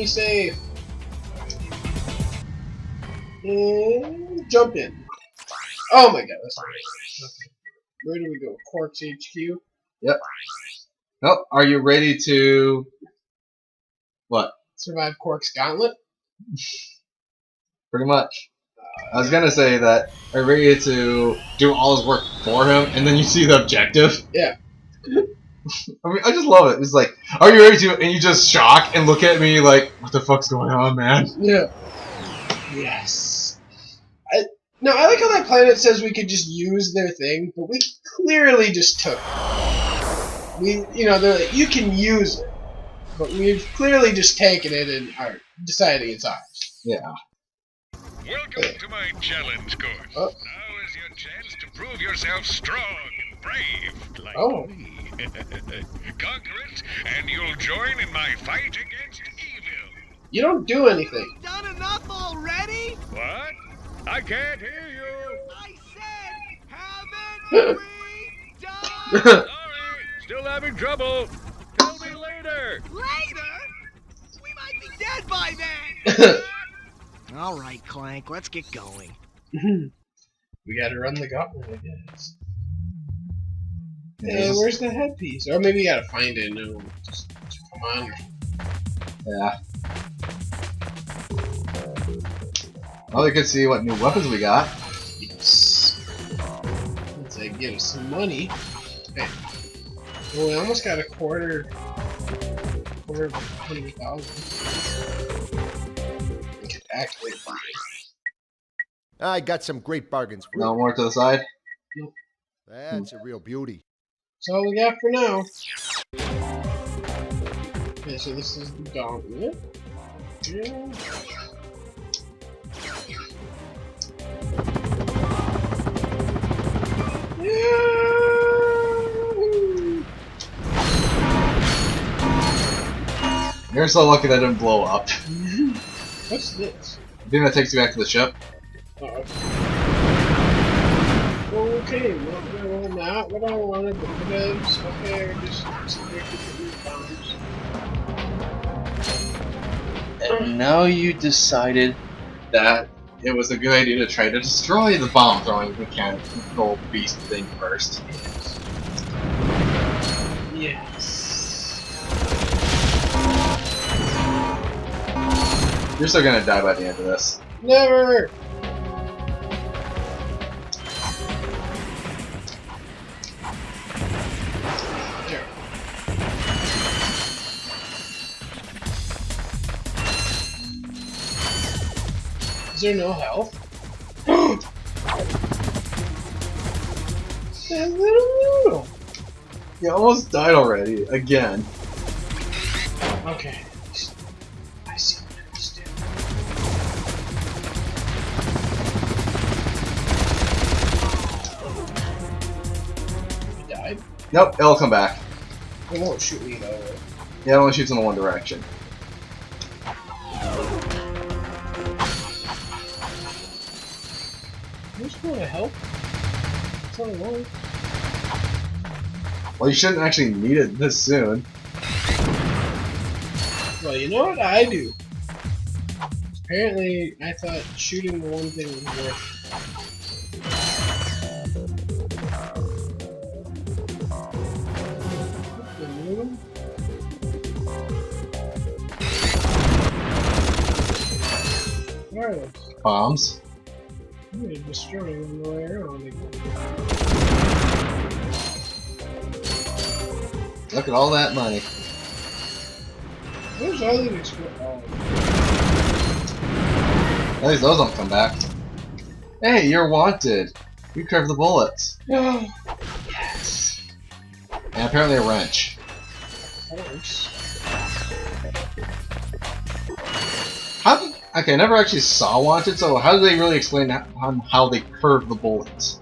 me safe. And jump in. Oh my god, that's right. Okay. Where do we go? Quark's HQ? Yep. Oh, are you ready to... What? Survive Quark's gauntlet? Pretty much. I was gonna say that, are you ready to do all his work for him, and then you see the objective? Yeah. I mean, I just love it. It's like, are you ready to... And you just shock and look at me like, what the fuck's going on, man? Yeah. Yes. No, I like how that planet says we could just use their thing, but we clearly just took it. They're like, you can use it, but we've clearly just taken it and are deciding it's ours. Yeah. Welcome to my challenge course. Oh. Now is your chance to prove yourself strong and brave, like me. Conquer it, and you'll join in my fight against evil. You don't do anything. Done enough already? What? I can't hear you. I said, haven't we done? Sorry, still having trouble. Tell me later. Later? We might be dead by then. All right, Clank, let's get going. We gotta run the gauntlet, I guess. Hey, where's the headpiece? Or maybe you gotta find it and it'll just come on. Yeah. Well, we can see what new weapons we got. Yes. Let's say give us some money. Hey. Well, we almost got a quarter of 100,000. We could actually buy. I got some great bargains for you. No more to the side? Nope. That's a real beauty. That's all we got for now. Okay, so this is the gauntlet. Yeah. You're so lucky that didn't blow up. What's this? I think that takes you back to the ship. Okay. Okay, well, not what I wanted, but because, okay, I just bombs. And now you decided that it was a good idea to try to destroy the bomb throwing mechanical beast thing first. Yes. You're still gonna die by the end of this. Never! There. Is there no health? That little noodle! You almost died already, again. Okay. I see what I was doing. You died? Nope, it'll come back. It won't shoot me though. Yeah, it only shoots in the one direction. Who's going to help? It's not alone. Well, you shouldn't actually need it this soon. Well, you know what I do? Apparently, I thought shooting the one thing was worth. What are those? Bombs. I'm gonna destroy them on the way around again. Look at all that money. Where's all these explosives? At least those don't come back. Hey, you're wanted. You curved the bullets. Oh, yes. And apparently a wrench. Of course. Okay, I never actually saw Wanted, so how do they really explain that, on how they curve the bullets?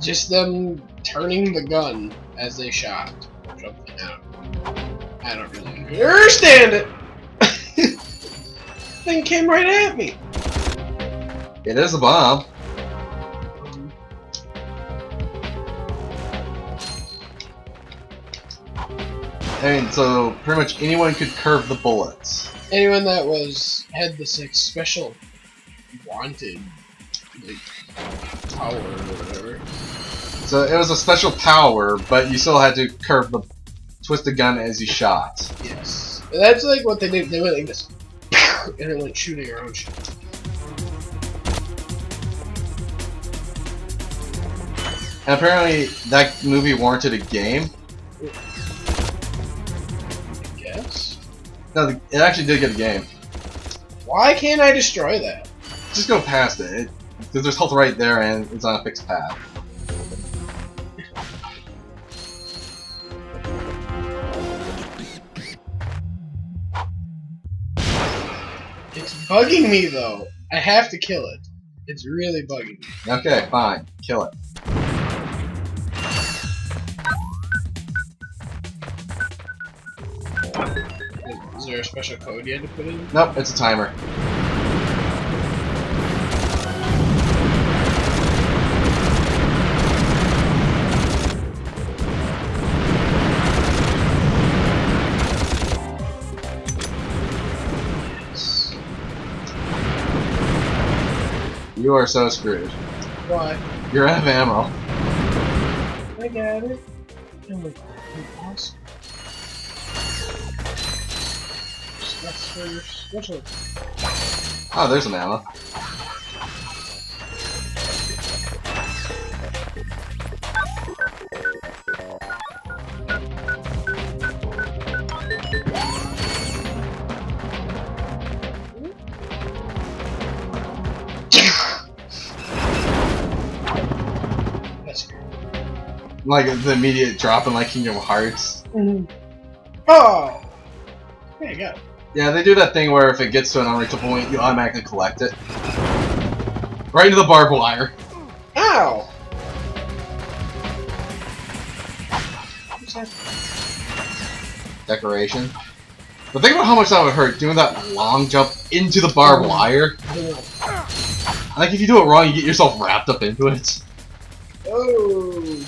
Just them turning the gun as they shot. Or something. I don't really understand it! Thing came right at me! It is a bomb. I mean, so pretty much anyone could curve the bullets. anyone that had this like special wanted like power or whatever. So it was a special power, but you still had to twist the gun as you shot. Yes. And that's like what they did. They went like this. And they're like shooting around shit. And apparently that movie warranted a game. I guess. No, it actually did get a game. Why can't I destroy that? Just go past it. Because there's health right there and it's on a fixed path. It's bugging me though. I have to kill it. It's really bugging me. Okay, fine. Kill it. Is there a special code you had to put in? Nope, it's a timer. You are so screwed. Why? You're out of ammo. I got it. Oh my god, awesome. That's for your special. Oh, there's some ammo. Like the immediate drop in like Kingdom Hearts. Oh! Yeah, I got it. Yeah, they do that thing where if it gets to an unreachable point, you automatically collect it. Right into the barbed wire. Ow! What's that? Decoration. But think about how much that would hurt doing that long jump into the barbed wire. Like if you do it wrong, you get yourself wrapped up into it. Oh!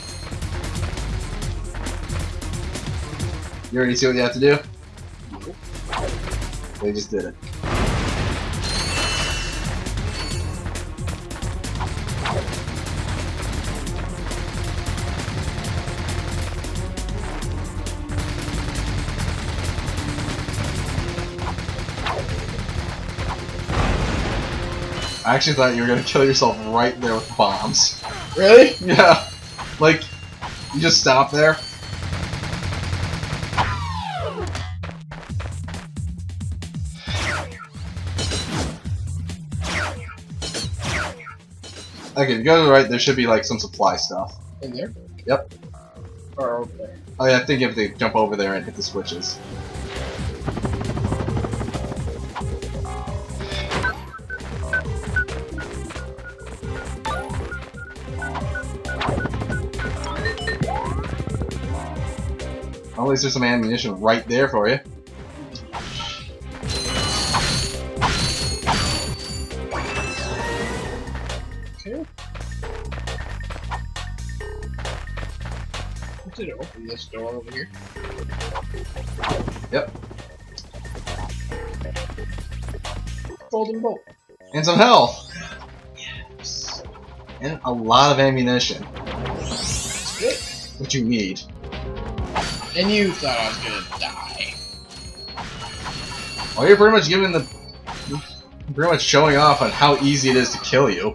You already see what you have to do? They just did it. I actually thought you were gonna kill yourself right there with bombs. Really? Yeah. Like, you just stop there. Okay, if you go to the right, there should be like some supply stuff. In there? Yep. Or over there? Oh yeah, I think you have to jump over there and hit the switches. At least there's some ammunition right there for you. Okay. Did it open this door over here? Yep. Golden bolt. And some health! Yes. And a lot of ammunition. That's good. What you need. And you thought I was gonna die. Well, you're pretty much giving the... pretty much showing off on how easy it is to kill you.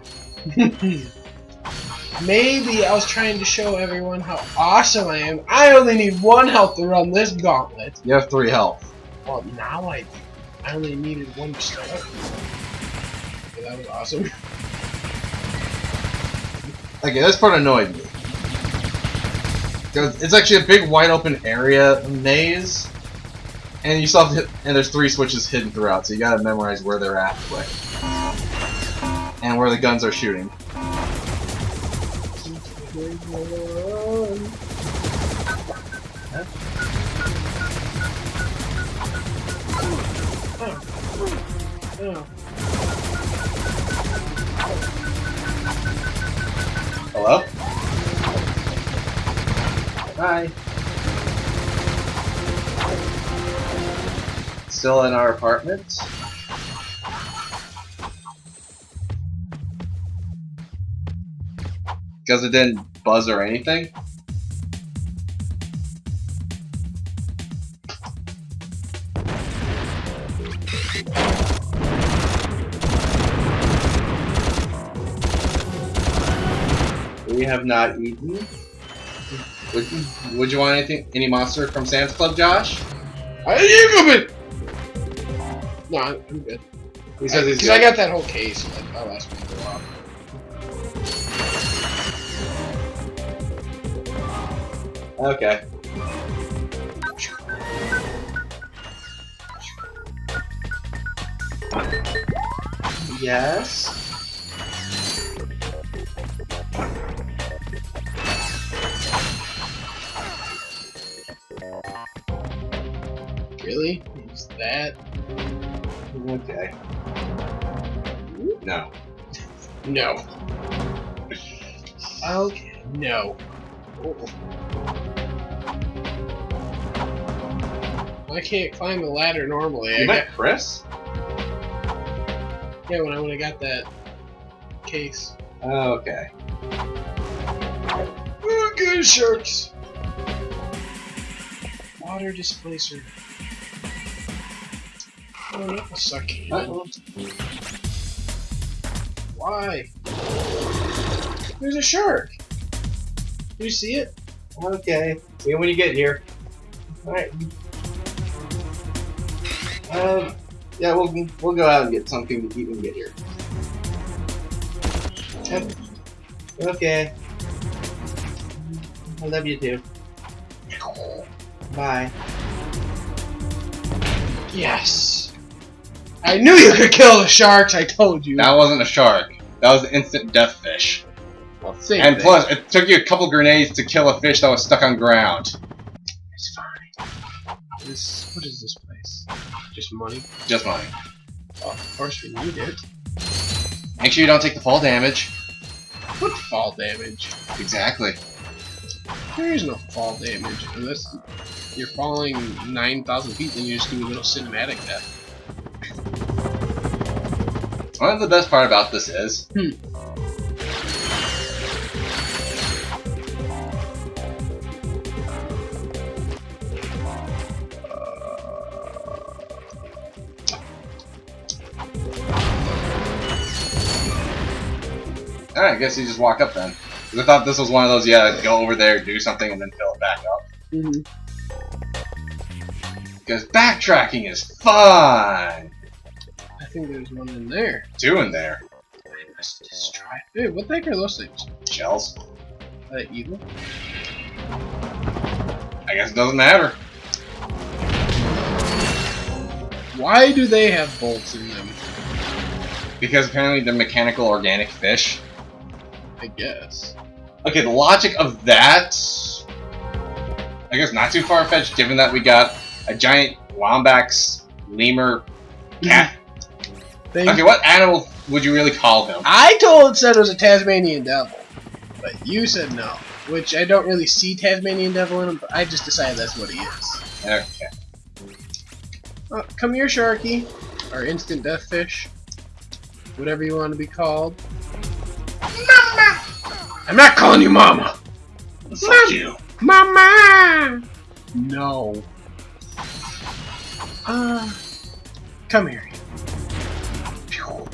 Maybe I was trying to show everyone how awesome I am. I only need 1 health to run this gauntlet. You have 3 health. Well, now I do. I only needed 1 to start up. Okay, that was awesome. Okay, this part annoyed me. Because it's actually a big wide open area maze. And you still have to hit, and there's 3 switches hidden throughout, so you gotta memorize where they're at quick. And where the guns are shooting. Hello? Hi. Still in our apartment. Because it didn't buzz or anything. We have not eaten. Would you want anything? Any monster from Sam's Club, Josh? Are you coming? No, I'm good. He says he's Because good. I got that whole case. So that'll last me for a while. Okay. Yes. Really? Use that? Okay. No. No. Okay. No. Oh. I can't climb the ladder normally. You met Chris? Yeah, when I got that case. Okay. Oh, good sharks. Water displacer. Oh, that was sucking. Why? There's a shark. Do you see it? Okay. See you when you get here. Alright. Yeah, we'll go out and get something to eat when we get here. Okay. I love you too. Bye. Yes. I knew you could kill the sharks. I told you. That wasn't a shark. That was an instant death fish. Well, same And thing. plus, it took you a couple grenades to kill a fish that was stuck on ground. It's fine. What is this place? Just money? Just money. Well, of course we need it. Make sure you don't take the fall damage. What fall damage? Exactly. There is no fall damage unless you're falling 9,000 feet and you just do a little cinematic death. One of the best part about this is... Alright, I guess you just walk up then. 'Cause I thought this was one of those you had to go over there, do something, and then fill it back up. Because backtracking is fun! I think there's one in there. Two in there. Let's just try. Dude, what the heck are those things? Shells. Are they evil? I guess it doesn't matter. Why do they have bolts in them? Because apparently they're mechanical organic fish. I guess. Okay, the logic of that... I guess not too far-fetched, given that we got a giant wombax, lemur, cat. Okay, what animal would you really call them? said it was a Tasmanian devil, but you said no. Which I don't really see Tasmanian devil in him, but I just decided that's what he is. Okay. Come here, Sharky. Or instant death fish. Whatever you want to be called. Mama! I'm not calling you Mama! Fuck you. Mama! No. Come here. Phew.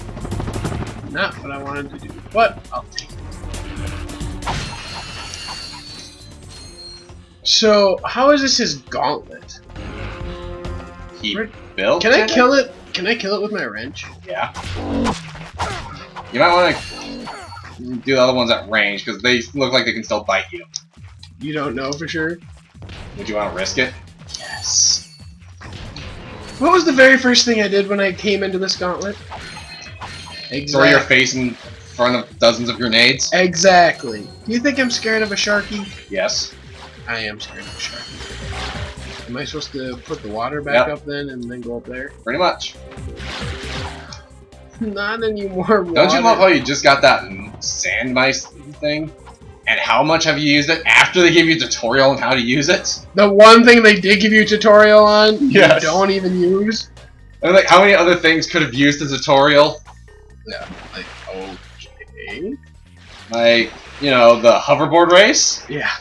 Not what I wanted to do, but I'll take it. So, how is this his gauntlet? He built Can I it? kill it? Can I kill it with my wrench? Yeah. You might want to do the other ones at range, because they look like they can still bite you. You don't know for sure? Would you want to risk it? Yes. What was the very first thing I did when I came into this gauntlet? Throw your face in front of dozens of grenades? Exactly. Do you think I'm scared of a Sharky? Yes. I am scared of a Sharky. Am I supposed to put the water back up then and then go up there? Pretty much. Not any more water. Don't you love how you just got that sand mice thing? And how much have you used it after they gave you a tutorial on how to use it? The one thing they did give you a tutorial on, Yes. you don't even use? I mean, like, how many other things could have used the tutorial? Yeah, like, okay. Like, you know, the hoverboard race? Yeah.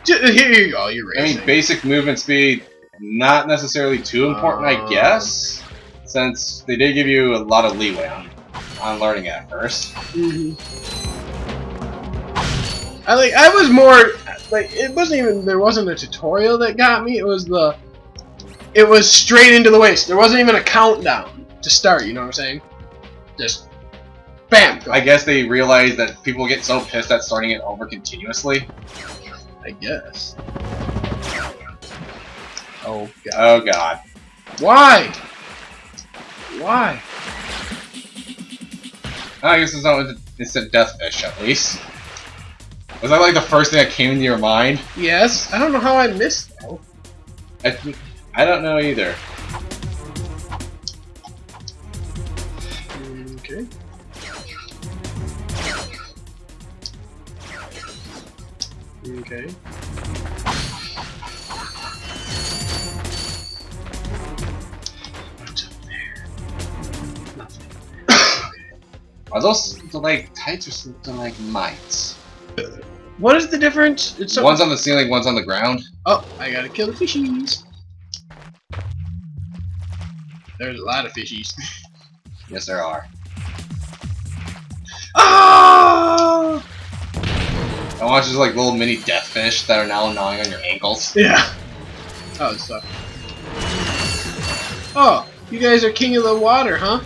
Here you go, you're racing. I mean, basic movement speed, not necessarily too important, I guess, since they did give you a lot of leeway on learning it at first. I was more like, it wasn't even, there wasn't a tutorial that got me. It was straight into the waist. There wasn't even a countdown to start. You know what I'm saying? Just bam. Go. I guess they realized that people get so pissed at starting it over continuously. I guess. Oh god. Oh god. Why? Why? I guess it's not instant death fish, at least. Was that like the first thing that came into your mind? Yes. I don't know how I missed that. I don't know either. Okay. Okay. What's up there? Nothing. Are those like tights or something like mites? What is the difference? It's One's on the ceiling, one's on the ground. Oh, I gotta kill the fishies. There's a lot of fishies. Yes, there are. Ah! I watch these like little mini death fish that are now gnawing on your ankles. Yeah. Oh, this sucks. Oh, you guys are king of the water, huh?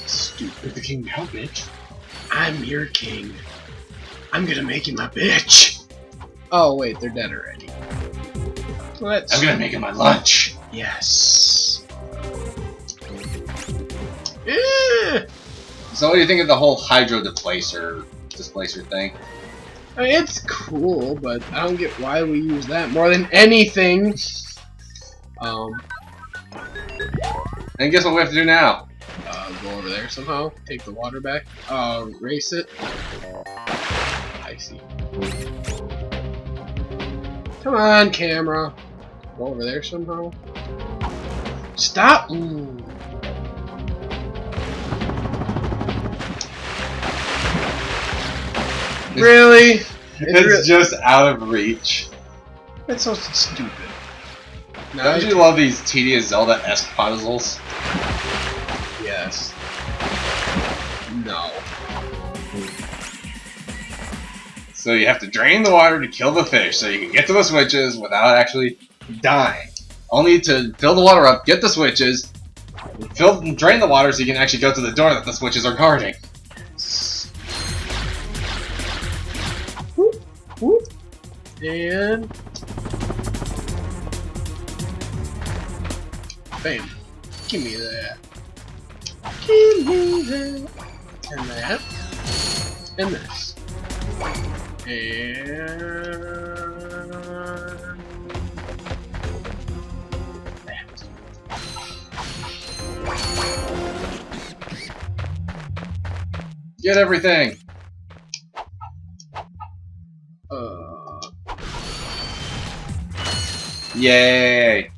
Stupid. The king now, bitch. I'm your king. I'm gonna make you my bitch. Oh wait, they're dead already. Let's. I'm gonna make it my lunch. Yes. Yeah. So what do you think of the whole hydro displacer thing? I mean, it's cool, but I don't get why we use that more than anything. And guess what we have to do now? Go over there somehow. Take the water back. Race it. I see. Come on, camera. Go over there somehow. Stop! Ooh. Really? It's just out of reach. That's so stupid. Now Don't you love these tedious Zelda-esque puzzles? Yes. No. So you have to drain the water to kill the fish so you can get to the switches without actually dying. Only to fill the water up, get the switches, drain the water so you can actually go to the door that the switches are guarding. Whoop, whoop. And bam. Give me that. Give me that. And that. And this. And that. Get everything! Yay!